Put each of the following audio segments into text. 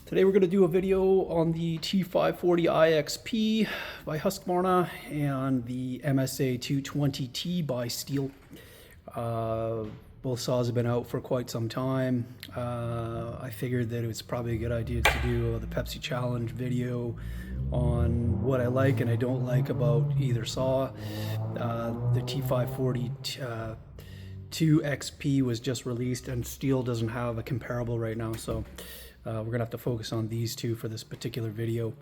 Today we're going to do a video on the t540ixp by Husqvarna and the msa220t by Stihl. Both saws have been out for quite some time. I figured that it was probably a good idea to do the Pepsi Challenge video on what I like and I don't like about either saw. The t540ixp was just released and Stihl doesn't have a comparable right now, so we're gonna have to focus on these two for this particular video.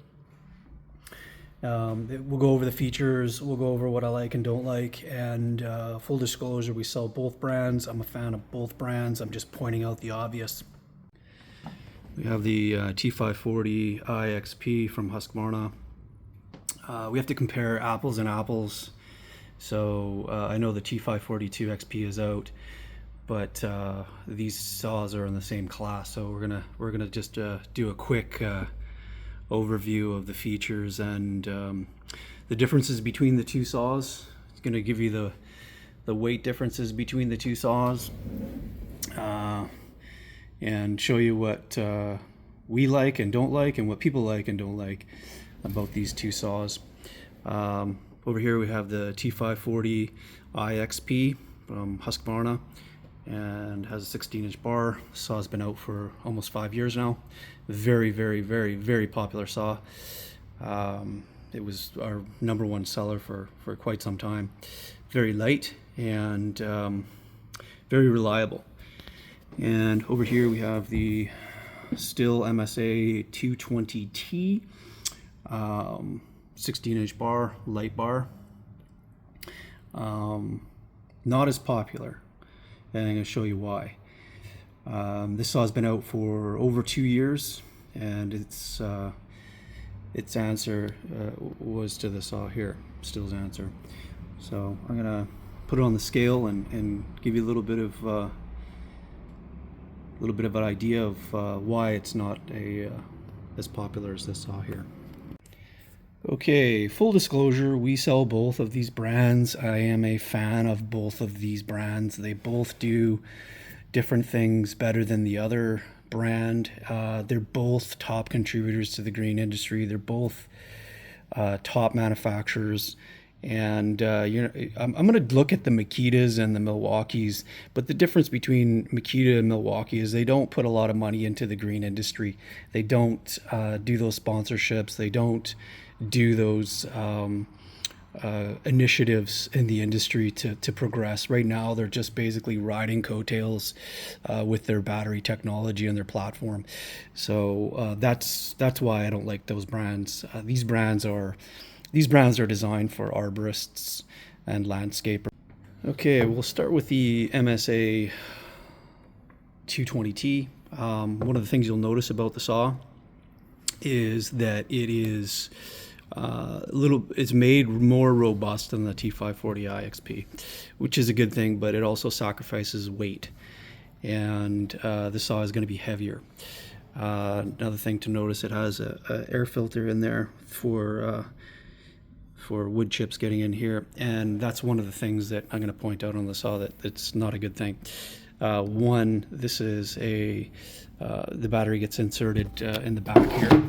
We'll go over the features, we'll go over what I like and don't like, and full disclosure, we sell both brands. I'm a fan of both brands. I'm just pointing out the obvious. We have the t540ixp from Husqvarna. We have to compare apples and apples. So I know the t540ixp is out, but these saws are in the same class. So we're gonna just do a quick overview of the features and the differences between the two saws. It's gonna give you the weight differences between the two saws and show you what we like and don't like and what people like and don't like about these two saws. Over here we have the t540ixp from Husqvarna and has a 16-inch bar. The saw's been out for almost 5 years now. Very, very, very, very popular saw. It was our #1 seller for quite some time. Very light and very reliable. And over here we have the Stihl msa220t, 16-inch bar, light bar. Not as popular, and I'm going to show you why. This saw has been out for over 2 years, and its answer was to the saw here, Stihl's answer. So I'm going to put it on the scale and give you a little bit of an idea of why it's not as popular as this saw here. Okay, full disclosure, we sell both of these brands. I am a fan of both of these brands. They both do different things better than the other brand. They're both top contributors to the green industry. They're both top manufacturers. And I'm going to look at the Makitas and the Milwaukees, but the difference between Makita and Milwaukee is they don't put a lot of money into the green industry. They don't do those sponsorships. They don't do those initiatives in the industry to progress. Right now, they're just basically riding coattails with their battery technology and their platform. So that's why I don't like those brands. These brands are designed for arborists and landscapers. Okay, we'll start with the msa220t. One of the things you'll notice about the saw is that it is it's made more robust than the t540ixp, which is a good thing, but it also sacrifices weight, and the saw is going to be heavier. Another thing to notice, it has a air filter in there for wood chips getting in here, and that's one of the things that I'm going to point out on the saw that it's not a good thing. One, this is the battery gets inserted in the back here,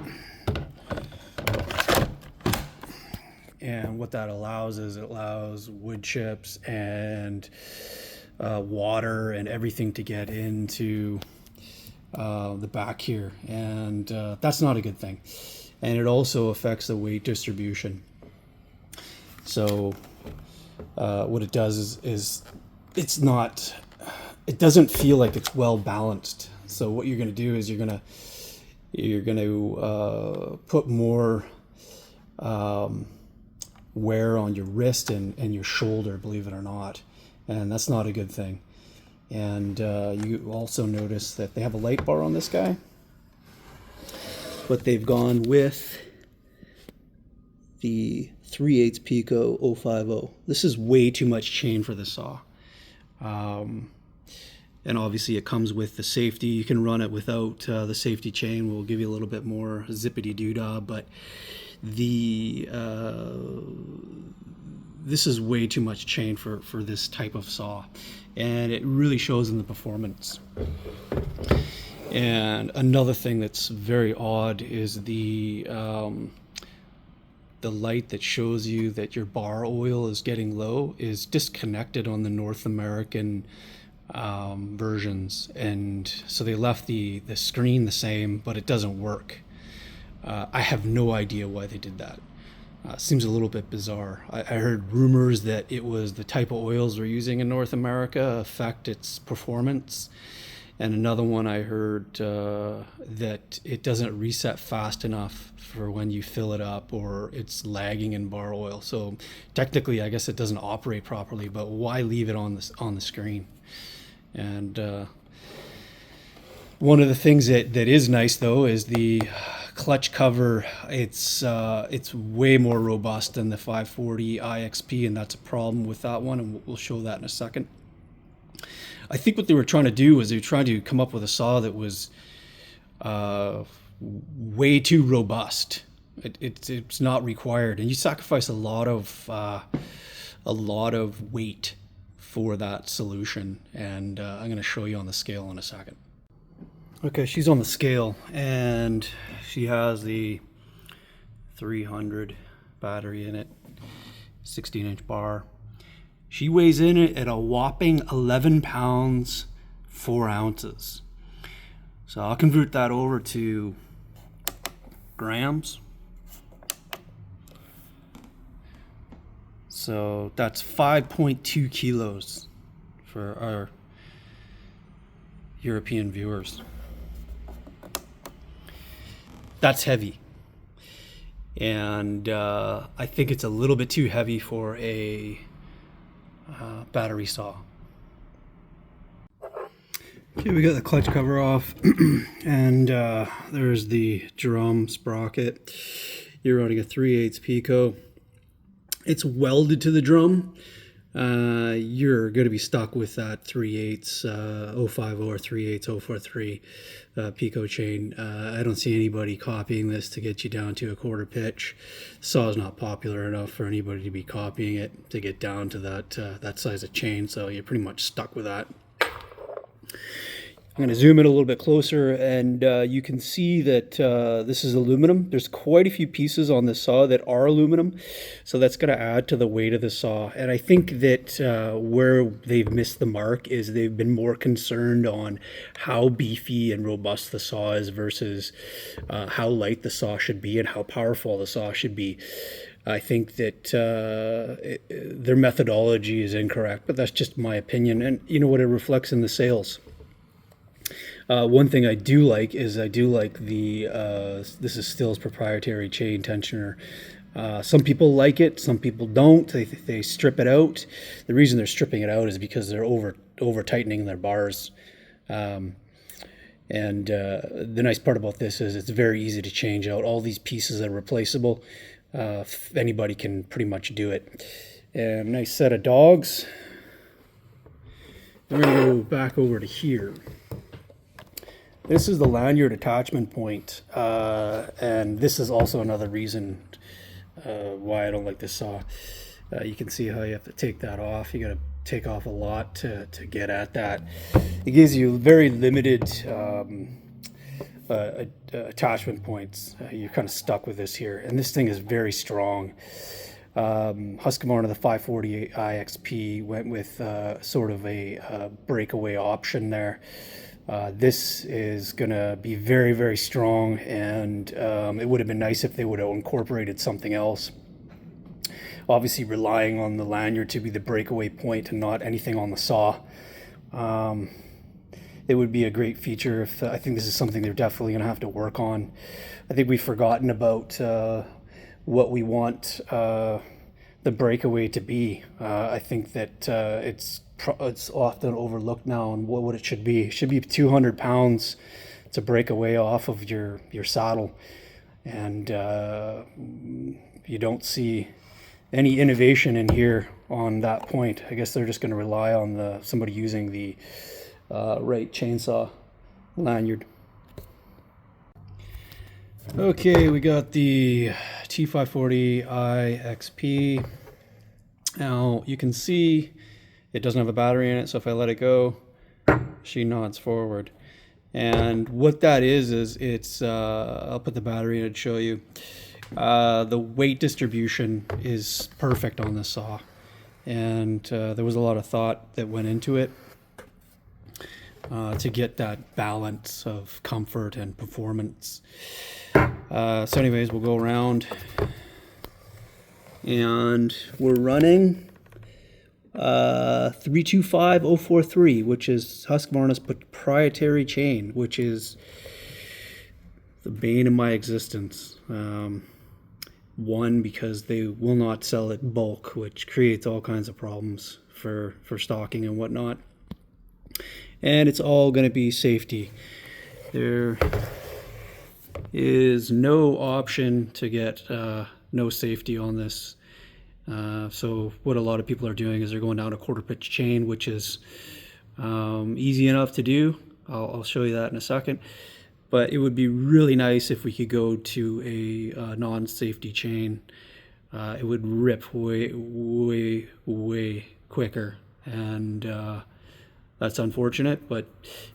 and what that allows is it allows wood chips and water and everything to get into the back here, and that's not a good thing. And it also affects the weight distribution. So what it does is it doesn't feel like it's well balanced. So what you're going to do is you're going to put more wear on your wrist and your shoulder, believe it or not, and that's not a good thing. And you also notice that they have a light bar on this guy, but they've gone with the 3/8 Pico 050. This is way too much chain for this saw. And obviously it comes with the safety. You can run it without the safety chain. We'll give you a little bit more zippity doo-dah, but this is way too much chain for this type of saw, and it really shows in the performance. And another thing that's very odd is the light that shows you that your bar oil is getting low is disconnected on the North American versions, and so they left the screen the same, but it doesn't work. I have no idea why they did that. Seems a little bit bizarre. I heard rumors that it was the type of oils we're using in North America affect its performance. And another one I heard that it doesn't reset fast enough for when you fill it up, or it's lagging in bar oil. So technically, I guess it doesn't operate properly, but why leave it on the screen? And one of the things that is nice though is the clutch cover. It's way more robust than the 540ixp, and that's a problem with that one, and we'll show that in a second. I think what they were trying to do was they were trying to come up with a saw that was way too robust. It's not required, and you sacrifice a lot of weight for that solution. And I'm going to show you on the scale in a second. Okay, she's on the scale, and she has the 300 battery in it, 16-inch bar. She weighs in it at a whopping 11 pounds, 4 ounces. So I'll convert that over to grams. So that's 5.2 kilos for our European viewers. That's heavy. And I think it's a little bit too heavy for a battery saw. Okay, we got the clutch cover off, and there's the drum sprocket. You're running a 3/8 Pico. It's welded to the drum. You're going to be stuck with that 3/8 050 or 3/8 043 Pico chain. I don't see anybody copying this to get you down to a quarter pitch. Saw is not popular enough for anybody to be copying it to get down to that size of chain, so you're pretty much stuck with that. I'm going to zoom in a little bit closer, and you can see that this is aluminum. There's quite a few pieces on this saw that are aluminum, so that's going to add to the weight of the saw. And I think that where they've missed the mark is they've been more concerned on how beefy and robust the saw is versus how light the saw should be and how powerful the saw should be. I think that their methodology is incorrect, but that's just my opinion. And you know what, it reflects in the sales. One thing I do like is this is Stihl's proprietary chain tensioner. Some people like it, some people don't. They strip it out. The reason they're stripping it out is because they're over tightening their bars. And the nice part about this is it's very easy to change out. All these pieces are replaceable. Anybody can pretty much do it. And nice set of dogs. We're going to go back over to here. This is the lanyard attachment point, and this is also another reason why I don't like this saw. You can see how you have to take that off. You got to take off a lot to get at that. It gives you very limited attachment points. You're kind of stuck with this here, and this thing is very strong. Husqvarna, the 540ixp, went with sort of a breakaway option there. This is going to be very, very strong, and it would have been nice if they would have incorporated something else. Obviously relying on the lanyard to be the breakaway point and not anything on the saw. It would be a great feature. I think this is something they're definitely going to have to work on. I think we've forgotten about what we want the breakaway to be. I think that it's often overlooked now on what it should be. It should be 200 pounds to break away off of your saddle, and you don't see any innovation in here on that point. I guess they're just going to rely on somebody using the right chainsaw lanyard. Okay, we got the t540ixp. Now you can see it doesn't have a battery in it, so if I let it go, she nods forward. And what that is it's, I'll put the battery in and show you. The weight distribution is perfect on this saw. And there was a lot of thought that went into it to get that balance of comfort and performance. So anyways, we'll go around. And we're running 325043, which is Husqvarna's proprietary chain, which is the bane of my existence. One, because they will not sell it bulk, which creates all kinds of problems for stocking and whatnot. And it's all going to be safety. There is no option to get no safety on this. So what a lot of people are doing is they're going down a quarter pitch chain, which is easy enough to do. I'll show you that in a second. But it would be really nice if we could go to a non-safety chain. It would rip way quicker, and that's unfortunate. But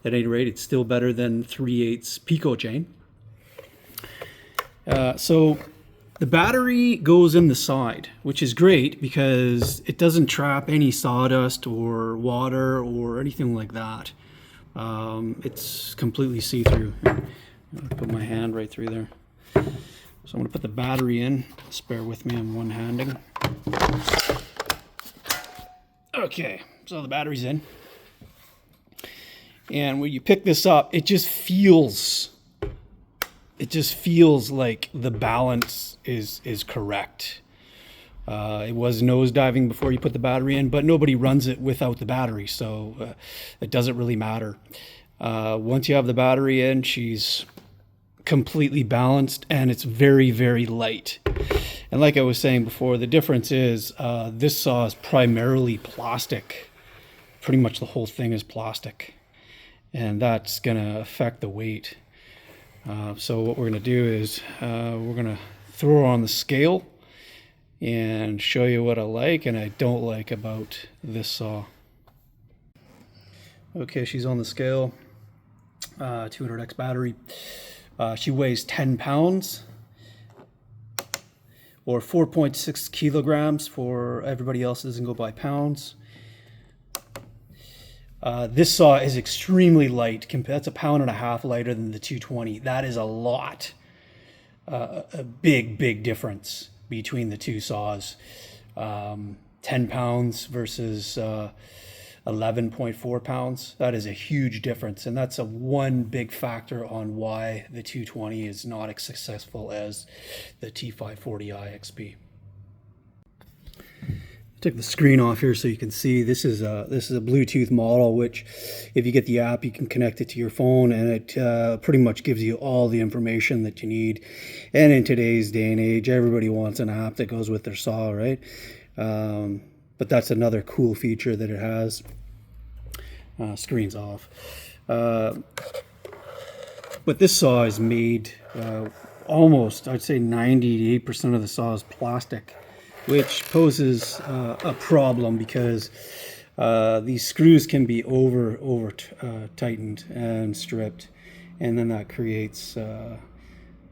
at any rate, it's still better than 3/8 Pico chain. So the battery goes in the side, which is great because it doesn't trap any sawdust or water or anything like that. It's completely see-through. I'll put my hand right through there. So I'm going to put the battery in. Just bear with me, I'm one-handing. Okay, so the battery's in. And when you pick this up, it just feels like the balance is correct. It was nosediving before you put the battery in, but nobody runs it without the battery, so it doesn't really matter. Once you have the battery in, she's completely balanced, and it's very light. And like I was saying before, the difference is this saw is primarily plastic. Pretty much the whole thing is plastic, and that's going to affect the weight. So what we're going to do is we're going to throw her on the scale and show you what I like and I don't like about this saw. Okay, she's on the scale, 200X battery. She weighs 10 pounds or 4.6 kilograms for everybody else that doesn't go by pounds. This saw is extremely light. That's 1.5 pounds lighter than the 220. That is a lot. A big difference between the two saws. 10 pounds versus 11.4 pounds. That is a huge difference, and that's one big factor on why the 220 is not as successful as the t540ixp. Took the screen off here so you can see this is a Bluetooth model, which if you get the app you can connect it to your phone, and it pretty much gives you all the information that you need. And in today's day and age, everybody wants an app that goes with their saw, right? But that's another cool feature that it has. Screen's off. But this saw is made almost, I'd say 98% of the saw is plastic, which poses a problem because these screws can be over tightened and stripped, and then that creates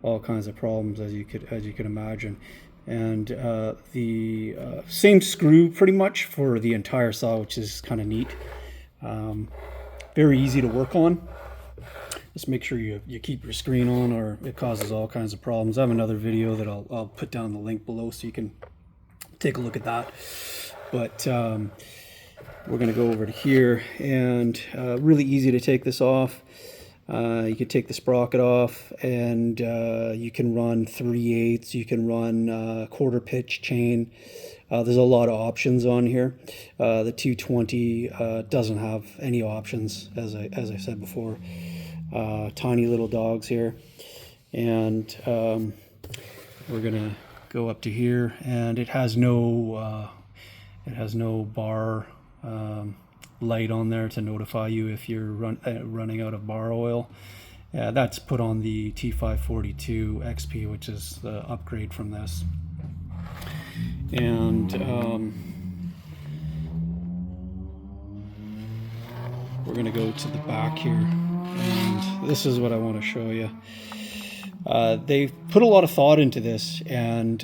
all kinds of problems, as you could imagine. And the same screw pretty much for the entire saw, which is kind of neat. Very easy to work on. Just make sure you keep your screen on, or it causes all kinds of problems. I have another video that I'll put down the link below so you can take a look at that. But we're going to go over to here, and really easy to take this off. You can take the sprocket off, and you can run 3/8, you can run quarter pitch chain. There's a lot of options on here. The 220 doesn't have any options, as I said before. Tiny little dogs here, and we're gonna go up to here, and it has no bar light on there to notify you if you're running out of bar oil. That's put on the t540ixp, which is the upgrade from this. And we're gonna go to the back here. And this is what I want to show you. They put a lot of thought into this, and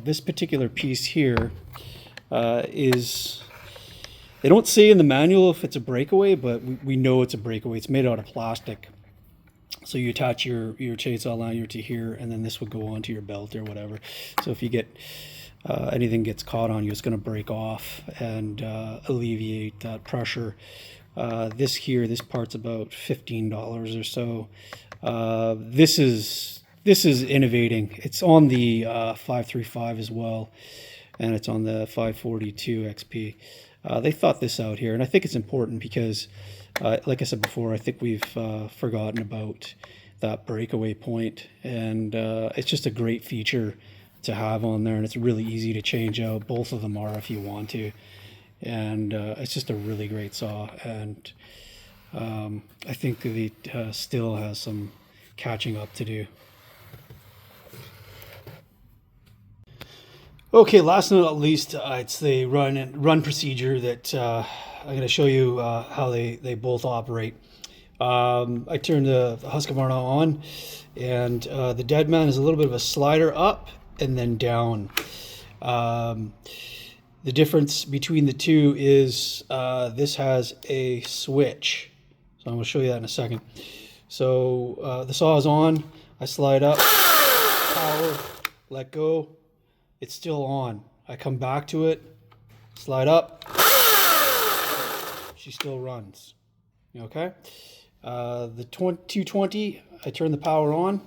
this particular piece here is, they don't say in the manual if it's a breakaway, but we know it's a breakaway. It's made out of plastic. So you attach your chainsaw lanyard to here, and then this would go onto your belt or whatever. So if you get anything gets caught on you, it's going to break off and alleviate that pressure. This part's about $15 or so. This is innovating. It's on the 535 as well, and it's on the 540ixp. They thought this out here, and I think it's important because, like I said before, I think we've forgotten about that breakaway point, and it's just a great feature to have on there, and it's really easy to change out. Both of them are if you want to, and it's just a really great saw, and I think the Stihl has some catching up to do. Okay, last but not least, it's the run procedure that I'm going to show you how they both operate. I turned the Husqvarna on, and the dead man is a little bit of a slider up and then down. The difference between the two is this has a switch. So I'm going to show you that in a second. So the saw is on, I slide up, power, let go, it's still on. I come back to it, slide up, she still runs. Okay? The 220, I turn the power on,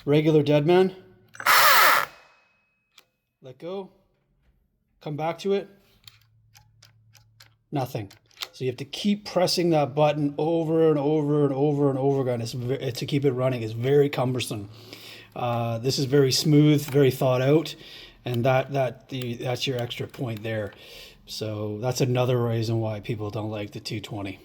regular deadman, let go, come back to it, nothing. So you have to keep pressing that button over and over and over and over again to keep it running. It's very cumbersome. This is very smooth, very thought out, and that's your extra point there. So that's another reason why people don't like the 220.